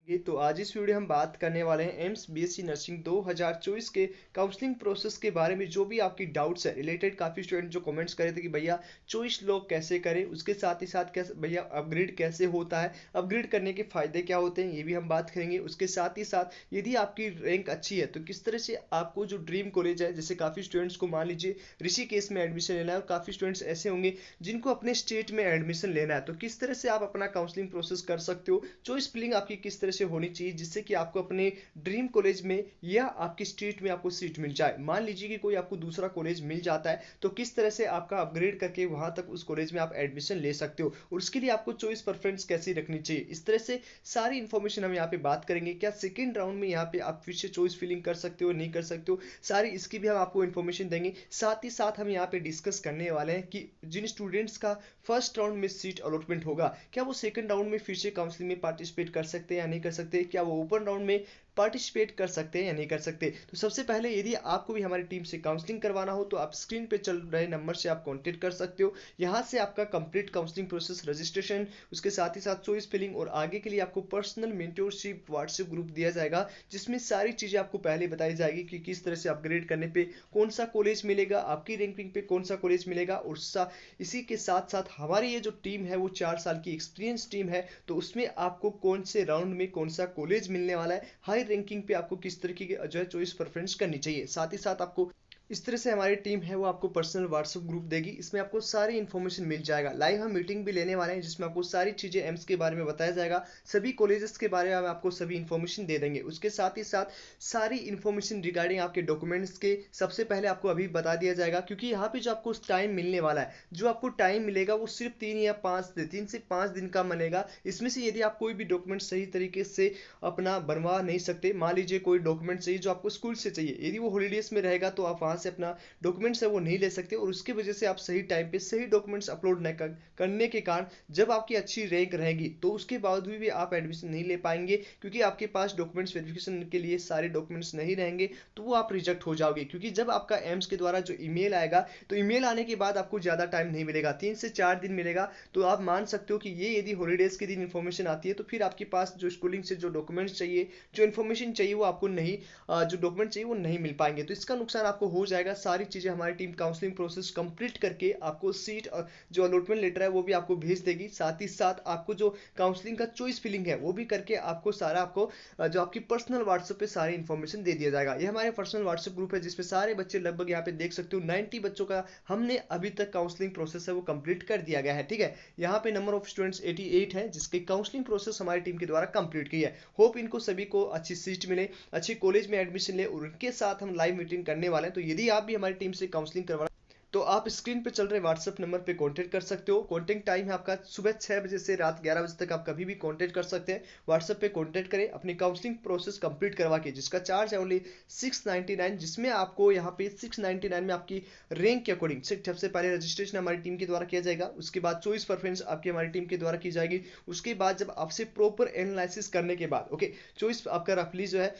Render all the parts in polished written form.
ये तो आज इस वीडियो हम बात करने वाले हैं एम्स बीएससी नर्सिंग 2024 के काउंसलिंग प्रोसेस के बारे में। जो भी आपकी डाउट्स है रिलेटेड, काफ़ी स्टूडेंट जो कमेंट्स करे थे कि भैया चॉइस लॉक कैसे करें, उसके साथ ही साथ कैसे भैया अपग्रेड कैसे होता है, अपग्रेड करने के फायदे क्या होते हैं, ये भी हम बात करेंगे। उसके साथ ही साथ यदि आपकी रैंक अच्छी है तो किस तरह से आपको जो ड्रीम कॉलेज है, जैसे काफ़ी स्टूडेंट्स को मान लीजिए ऋषिकेश में एडमिशन लेना है और काफ़ी स्टूडेंट्स ऐसे होंगे जिनको अपने स्टेट में एडमिशन लेना है, तो किस तरह से आप अपना काउंसलिंग प्रोसेस कर सकते हो, चॉइस फिलिंग आपकी किस तरह से होनी चाहिए जिससे कि आपको अपने ड्रीम कॉलेज में या आपकी स्ट्रीट में आपको सीट मिल जाए। मान लीजिए कि कोई आपको दूसरा कॉलेज मिल जाता है तो किस तरह से आपका अपग्रेड करके वहां तक उस कॉलेज में आप एडमिशन ले सकते हो और उसके लिए आपको चॉइस प्रेफरेंस कैसी रखनी चाहिए। इस तरह से सारी इंफॉर्मेशन हम यहाँ पे बात करेंगे। क्या सेकेंड राउंड में यहाँ पे आप फिर से चॉइस फिलिंग कर सकते हो, नहीं कर सकते हो, सारी इसकी भी हम आपको इन्फॉर्मेशन देंगे। साथ ही साथ हम यहाँ पे डिस्कस करने वाले हैं कि जिन स्टूडेंट्स का फर्स्ट राउंड में सीट अलॉटमेंट होगा, क्या वो सेकंड राउंड में फिर से काउंसलिंग में पार्टिसिपेट कर सकते हैं या नहीं कर सकते, क्या वो ओपन राउंड में पार्टिसिपेट कर सकते हैं या नहीं कर सकते। तो सबसे पहले यदि आपको भी हमारी टीम से काउंसलिंग करवाना हो तो आप स्क्रीन पे चल रहे नंबर से आप कांटेक्ट कर सकते हो। यहाँ से आपका कंप्लीट काउंसलिंग प्रोसेस, रजिस्ट्रेशन, उसके साथ ही साथ चॉइस फिलिंग और आगे के लिए आपको पर्सनल मेंटरशिप व्हाट्सएप ग्रुप दिया जाएगा जिसमें सारी चीज़ें आपको पहले बताई जाएगी कि किस तरह से अपग्रेड करने पे कौन सा कॉलेज मिलेगा, आपकी रैंकिंग पे कौन सा कॉलेज मिलेगा। और इसी के साथ साथ हमारी ये जो टीम है वो 4 साल की एक्सपीरियंस टीम है, तो उसमें आपको कौन से राउंड में कौन सा कॉलेज मिलने वाला है, हाई रैंकिंग पे आपको किस तरीके की जो है चॉइस प्रेफरेंस करनी चाहिए। साथ ही साथ आपको इस तरह से हमारी टीम है वो आपको पर्सनल व्हाट्सएप ग्रुप देगी, इसमें आपको सारी इन्फॉर्मेशन मिल जाएगा। लाइव हम मीटिंग भी लेने वाले हैं जिसमें आपको सारी चीज़ें एम्स के बारे में बताया जाएगा, सभी कॉलेजेस के बारे में हम आपको सभी इन्फॉर्मेशन दे देंगे। उसके साथ ही साथ सारी इन्फॉर्मेशन रिगार्डिंग आपके डॉक्यूमेंट्स के सबसे पहले आपको अभी बता दिया जाएगा, क्योंकि यहाँ पे जो आपको टाइम मिलने वाला है, जो आपको टाइम मिलेगा वो सिर्फ 3 से 5 दिन का इसमें से यदि आप कोई भी डॉक्यूमेंट सही तरीके से अपना बनवा नहीं सकते, मान लीजिए कोई डॉक्यूमेंट चाहिए जो आपको स्कूल से चाहिए, यदि वो हॉलीडेज में रहेगा तो आप वहां से अपना डॉक्यूमेंट्स है वो नहीं ले सकते और उसकी वजह से आप सही टाइम पे सही डॉक्यूमेंट्स अपलोड न करने के कारण जब आपकी अच्छी रैंक रहेगी तो उसके बावजूद भी आप एडमिशन नहीं ले पाएंगे, क्योंकि आपके पास डॉक्यूमेंट्स वेरिफिकेशन के लिए सारे डॉक्यूमेंट्स नहीं रहेंगे, तो वो आप रिजेक्ट हो जाओगे। क्योंकि जब आपका एम्स के द्वारा जो ईमेल आएगा तो ईमेल आने के बाद आपको ज़्यादा टाइम नहीं मिलेगा, 3 से 4 दिन मिलेगा। तो आप मान सकते हो कि ये यदि हॉलीडेज के दिन इन्फॉर्मेशन आती है तो फिर आपके पास जो स्कूलिंग से जो डॉक्यूमेंट्स चाहिए, जो इन्फॉर्मेशन चाहिए वो आपको नहीं, जो डॉक्यूमेंट चाहिए वो नहीं मिल पाएंगे, तो इसका नुकसान आपको हो जाएगा। सारी चीज़ें हमारी टीम काउंसलिंग प्रोसेस कंप्लीट करके आपको सीट जो अलॉटमेंट लेटर है वो भी आपको भेज देगी। साथ ही साथ आपको जो काउंसलिंग का चॉइस फिलिंग है वो भी करके आपको सारा आपको जो आपकी पर्सनल व्हाट्सएप पे सारी इन्फॉर्मेशन दे दिया जाएगा। ये हमारे पर्सनल व्हाट्सएप ग्रुप है जिसमें सारे बच्चे, लगभग यहाँ पे देख सकते हो 90 बच्चों का हमने अभी तक काउंसलिंग प्रोसेस है वो कंप्लीट कर दिया गया है। ठीक है, यहाँ पे नंबर ऑफ स्टूडेंट्स 88 है जिसकी काउंसलिंग प्रोसेस हमारी टीम के द्वारा कंप्लीट की है। होप इनको सभी को अच्छी सीट मिले, अच्छी कॉलेज में एडमिशन ले और उनके साथ हम लाइव मीटिंग करने वाले हैं। तो यदि आप भी हमारी टीम से काउंसलिंग करवा तो आप स्क्रीन पे चल रहे व्हाट्सएप नंबर पे कांटेक्ट कर सकते हो। कांटेक्ट टाइम है आपका सुबह 6 बजे से रात 11 बजे तक, आप कभी भी कांटेक्ट कर सकते हैं। व्हाट्सएप पे कांटेक्ट करें, अपनी काउंसलिंग प्रोसेस कंप्लीट करवा के, जिसका चार्ज है ओनली 699, जिसमें आपको यहाँ पे 699 में आपकी रैंक के अकॉर्डिंग सबसे पहले रजिस्ट्रेशन हमारी टीम के द्वारा किया जाएगा, उसके बाद चॉइस प्रेफरेंस आपकी हमारी टीम के द्वारा की जाएगी, उसके बाद जब आपसे प्रॉपर एनालिसिस करने के बाद ओके चॉइस आपका रफली जो है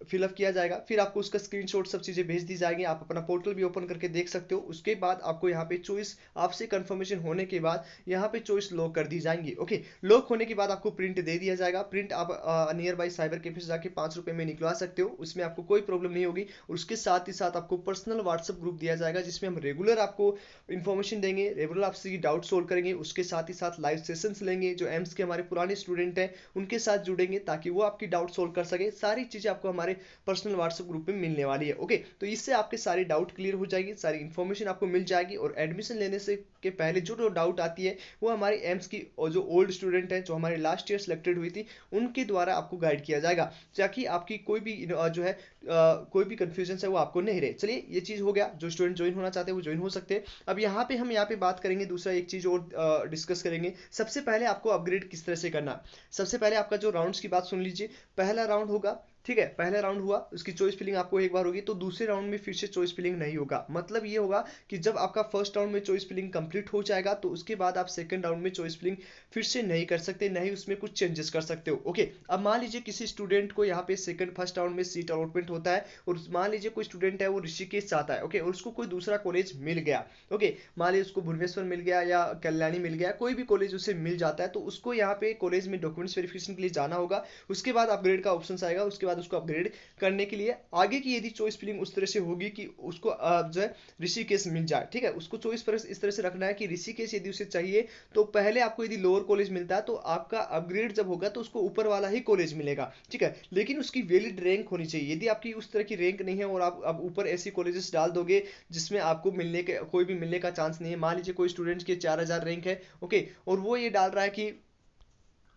फिलअप किया जाएगा, फिर आपको उसका स्क्रीनशॉट सब चीज़ें भेज दी जाएगी, आप अपना पोर्टल भी ओपन करके देख सकते हो। उसके बाद आपको यहाँ पे चॉइस आपसे कंफर्मेशन होने के बाद यहाँ पे चॉइस लॉक कर दी जाएंगी। ओके, लॉक होने के बाद आपको प्रिंट दे दिया जाएगा। प्रिंट आप नियर बाई साइबर कैफे से जाके 5 रुपये में निकलवा सकते हो, उसमें आपको कोई प्रॉब्लम नहीं होगी। उसके साथ ही साथ आपको पर्सनल व्हाट्सएप ग्रुप दिया जाएगा जिसमें हम रेगुलर आपको इन्फॉर्मेशन देंगे, रेगुलर आपसे डाउट सोल्व करेंगे। उसके साथ ही साथ लाइव सेशंस लेंगे, जो एम्स के हमारे पुराने स्टूडेंट हैं उनके साथ जुड़ेंगे ताकि वो आपकी डाउट सोल्व कर सके। सारी चीज़ें आपको हमारे पर्सनल व्हाट्सएप ग्रुप में मिलने वाली है। ओके, तो इससे आपके सारी डाउट क्लियर हो जाएगी, सारी इन्फॉर्मेशन आपको मिल जाएगी और एडमिशन लेने से के पहले जो डाउट आती है वो हमारे एम्स की और जो ओल्ड स्टूडेंट है, जो हमारे लास्ट ईयर सिलेक्टेड हुई थी, उनके द्वारा आपको गाइड किया जाएगा ताकि आपकी कोई भी जो है कोई भी कंफ्यूजन है वो आपको नहीं रहे। चलिए, ये चीज़ हो गया, जो स्टूडेंट ज्वाइन होना चाहते हैं वो ज्वाइन हो सकते हैं। अब यहाँ पे बात करेंगे, दूसरा एक चीज़ और डिस्कस करेंगे। सबसे पहले आपको अपग्रेड किस तरह से करना। सबसे पहले आपका जो राउंड्स की बात सुन लीजिए। पहला राउंड होगा ठीक है, पहला राउंड हुआ, उसकी चॉइस फिलिंग आपको एक बार होगी, तो दूसरे राउंड में फिर से चॉइस फिलिंग नहीं होगा। मतलब ये होगा कि जब आपका फर्स्ट राउंड में चॉइस फिलिंग कंप्लीट हो जाएगा तो उसके बाद आप सेकंड राउंड में चॉइस फिलिंग फिर से नहीं कर सकते, नहीं उसमें कुछ चेंजेस कर सकते हो। ओके, अब मान लीजिए किसी स्टूडेंट को यहाँ पे सेकंड फर्स्ट राउंड में सीट अलॉटमेंट होता है, और मान लीजिए कोई स्टूडेंट है वो ऋषिकेश से आता है, ओके, और उसको कोई दूसरा कॉलेज मिल गया, ओके, मान लीजिए उसको भुवनेश्वर मिल गया या कल्याणी मिल गया, कोई भी कॉलेज उसे मिल जाता है, तो उसको यहाँ पे कॉलेज में डॉक्यूमेंट्स वेरिफिकेशन के लिए जाना होगा। उसके बाद अपग्रेड का ऑप्शन आएगा, उसके बाद उसको अपग्रेड करने के लिए आगे की यदि चॉइस फिलिंग उस तरह से होगी कि उसको जो है ऋषिकेश मिल जाए, ठीक है, उसको चॉइस पर इस तरह से रखना है कि ऋषिकेश यदि उसे चाहिए तो पहले आपको यदि लोअर कॉलेज मिलता है तो आपका अपग्रेड जब होगा तो उसको ऊपर वाला ही कॉलेज मिलेगा, ठीक है, लेकिन उसकी वैलिड रैंक होनी चाहिए। यदि आपकी उस तरह की रैंक नहीं है और आप अब ऊपर ऐसी कॉलेजेस डाल दोगे जिसमें आपको मिलने के कोई भी मिलने का चांस नहीं है, मान लीजिए कोई स्टूडेंट की 4000 रैंक है, ओके, और वो ये डाल रहा है कि,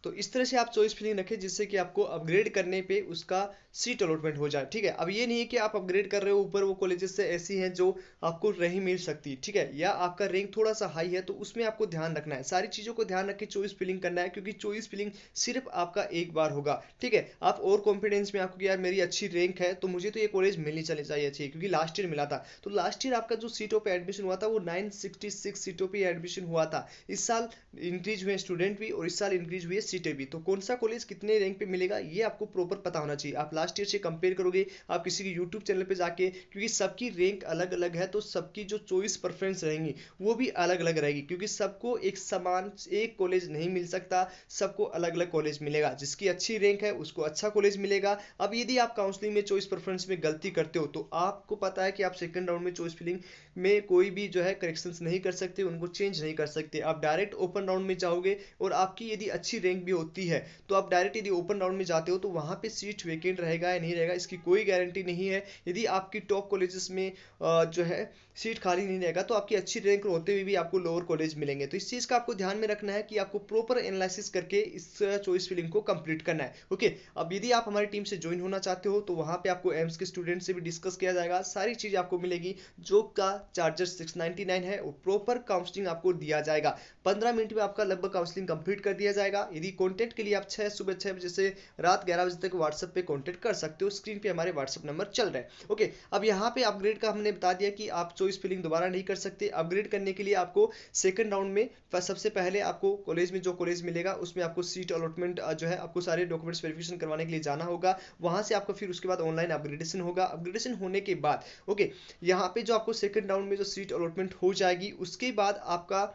तो इस तरह से आप चॉइस फिलिंग रखें जिससे कि आपको अपग्रेड करने पे उसका सीट अलॉटमेंट हो जाए, ठीक है। अब ये नहीं है कि आप अपग्रेड कर रहे हो ऊपर वो कॉलेजेस से ऐसी हैं जो आपको नहीं मिल सकती, ठीक है, या आपका रैंक थोड़ा सा हाई है तो उसमें आपको ध्यान रखना है, सारी चीज़ों को ध्यान रख के चॉइस फिलिंग करना है, क्योंकि चॉइस फिलिंग सिर्फ आपका एक बार होगा, ठीक है। आप और कॉन्फिडेंस में आपको यार मेरी अच्छी रैंक है तो मुझे तो ये कॉलेज मिलनी चली चाहिए अच्छी, क्योंकि लास्ट ईयर मिला था, तो लास्ट ईयर आपका जो सीटों पर एडमिशन हुआ था वो 966 सीटों पर एडमिशन हुआ था। इस साल इंक्रीज हुए स्टूडेंट भी और इस साल इंक्रीज हुई सीटें भी, तो कौन सा कॉलेज कितने रैंक पे मिलेगा ये आपको प्रॉपर पता होना चाहिए। आप लास्ट ईयर से कंपेयर करोगे, आप किसी की यूट्यूब चैनल पे जाके, क्योंकि सबकी रैंक अलग अलग है तो सबकी जो चॉइस प्रेफरेंस रहेंगी वो भी अलग अलग रहेगी, क्योंकि सबको एक समान एक कॉलेज नहीं मिल सकता, सबको अलग अलग कॉलेज मिलेगा, जिसकी अच्छी रैंक है उसको अच्छा कॉलेज मिलेगा। अब यदि आप काउंसलिंग में चॉइस प्रेफरेंस में गलती करते हो तो आपको पता है कि आप सेकंड राउंड में चॉइस फिलिंग में कोई भी जो है करेक्शंस नहीं कर सकते, उनको चेंज नहीं कर सकते, आप डायरेक्ट ओपन राउंड में जाओगे। और आपकी यदि अच्छी रैंक भी होती है तो आप डायरेक्ट यदि ओपन राउंड में जाते हो तो वहां पे सीट वेकेंट रहेगा या नहीं रहेगा इसकी कोई गारंटी नहीं है। यदि आपकी टॉप कॉलेजेस में जो है सीट खाली नहीं रहेगा तो आपकी अच्छी रैंक होते हुए भी आपको लोअर कॉलेज मिलेंगे। तो इस चीज का आपको ध्यान में रखना है कि आपको प्रॉपर एनालिसिस करके इस चॉइस फिलिंग को कंप्लीट करना है। ओके, अब यदि आप हमारी टीम से ज्वाइन होना चाहते हो तो वहां पे आपको एम्स के स्टूडेंट से भी डिस्कस किया जाएगा, सारी चीज आपको मिलेगी, जो का चार्जर 699 है, और प्रॉपर काउंसलिंग आपको दिया जाएगा। 15 मिनट में आपका लगभग काउंसलिंग कंप्लीट कर दिया जाएगा। यदि कॉन्टेक्ट के लिए आप सुबह 6 बजे से रात 11 बजे तक व्हाट्सएप पे कॉन्टेक्ट कर सकते हो, स्क्रीन पे हमारे व्हाट्सएप नंबर चल रहे हैं। ओके, अब यहाँ पे अपग्रेड का हमने बता दिया कि आप चॉइस फिलिंग दोबारा नहीं कर सकते। अपग्रेड करने के लिए आपको सेकंड राउंड में सबसे पहले आपको कॉलेज में जो कॉलेज मिलेगा उसमें आपको सीट अलॉटमेंट जो है आपको सारे डॉक्यूमेंट्स वेरिफिकेशन करवाने के लिए जाना होगा, वहां से आपको फिर उसके बाद ऑनलाइन अपग्रेडेशन होगा। अपग्रेडेशन होने के बाद ओके, यहाँ पे जो आपको सेकंड राउंड में जो सीट अलॉटमेंट हो जाएगी उसके बाद आपका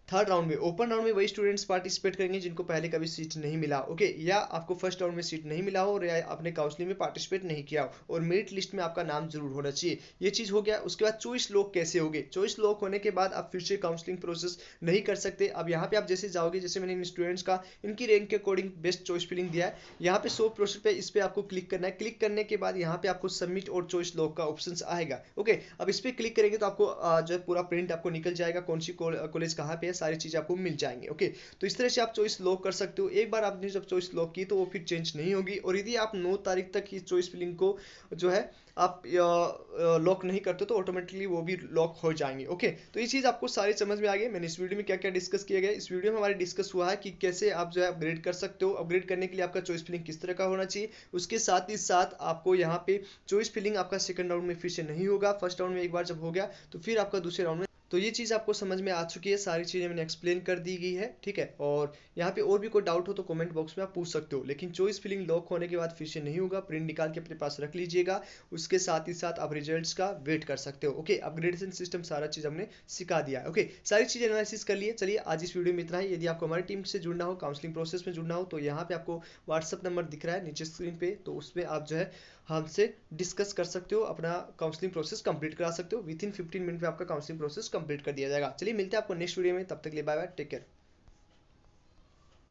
थर्ड राउंड में ओपन राउंड में वही स्टूडेंट्स पार्टिसिपेट करेंगे जिनको पहले कभी सीट नहीं मिला, ओके, या आपको फर्स्ट राउंड में सीट नहीं मिला हो, या आपने काउंसलिंग में पार्टिसिपेट नहीं किया हो और मेरिट लिस्ट में आपका नाम जरूर होना चाहिए। ये चीज हो गया। उसके बाद चॉइस लॉक कैसे होगे, चॉइस लॉक होने के बाद आप फिर से काउंसलिंग प्रोसेस नहीं कर सकते। अब यहाँ पे आप जैसे जाओगे, जैसे मैंने इन स्टूडेंट्स का इनकी रैंक के अकॉर्डिंग बेस्ट चॉइस फिलिंग दिया है, यहाँ पे शो प्रोसेस पे इस पे आपको क्लिक करना है। क्लिक करने के बाद यहाँ पे आपको सबमिट और चॉइस लॉक का ऑप्शन आएगा। ओके, अब इस पे क्लिक करेंगे तो आपको जो है पूरा प्रिंट आपको निकल जाएगा, कौन सी कॉलेज कहाँ पे है, सारी चीजें आपको मिल जाएंगे। ओके, तो इस तरह से आप चॉइस लॉक कर सकते हो। एक बार आपने जब चॉइस लॉक की तो वो फिर चेंज नहीं होगी, और यदि आप 9 तारीख तक इस चॉइस फिलिंग को जो है आप लॉक नहीं करते तो ऑटोमेटिकली वो भी लॉक हो जाएंगे। ओके, तो ये चीज आपको सारी समझ में आ गई। मैंने इस वीडियो में क्या क्या डिस्कस किया गया, इस वीडियो में हमारे डिस्कस हुआ है कि कैसे आप जो है अपग्रेड कर सकते हो, अपग्रेड करने के लिए आपका चॉइस फिलिंग किस तरह का होना चाहिए। उसके साथ ही साथ आपको यहाँ पे चॉइस फिलिंग आपका सेकंड राउंड में फिर से नहीं होगा, फर्स्ट राउंड में एक बार जब हो गया तो फिर आपका दूसरे राउंड में। तो ये चीज़ आपको समझ में आ चुकी है, सारी चीज़ें मैंने एक्सप्लेन कर दी गई है, ठीक है। और यहाँ पे और भी कोई डाउट हो तो कमेंट बॉक्स में आप पूछ सकते हो, लेकिन चॉइस फिलिंग लॉक होने के बाद फिर से नहीं होगा, प्रिंट निकाल के अपने पास रख लीजिएगा। उसके साथ ही साथ आप रिजल्ट्स का वेट कर सकते हो। ओके, अपग्रेडेशन सिस्टम सारा चीज़ हमने सिखा दिया है। ओके, सारी चीज़ एनालिसिस कर लिए। चलिए आज इस वीडियो में इतना ही। यदि आपको हमारी टीम से जुड़ना हो, काउंसलिंग प्रोसेस में जुड़ना हो, तो यहाँ पे आपको व्हाट्सअप नंबर दिख रहा है नीचे स्क्रीन पे, तो उसमें आप जो है हमसे डिस्कस कर सकते हो, अपना काउंसलिंग प्रोसेस कंप्लीट करा सकते हो। विद इन 15 मिनट में आपका काउंसलिंग प्रोसेस कंप्लीट कर दिया जाएगा। चलिए मिलते हैं आपको नेक्स्ट वीडियो में, तब तक के लिए बाय बाय, टेक केयर।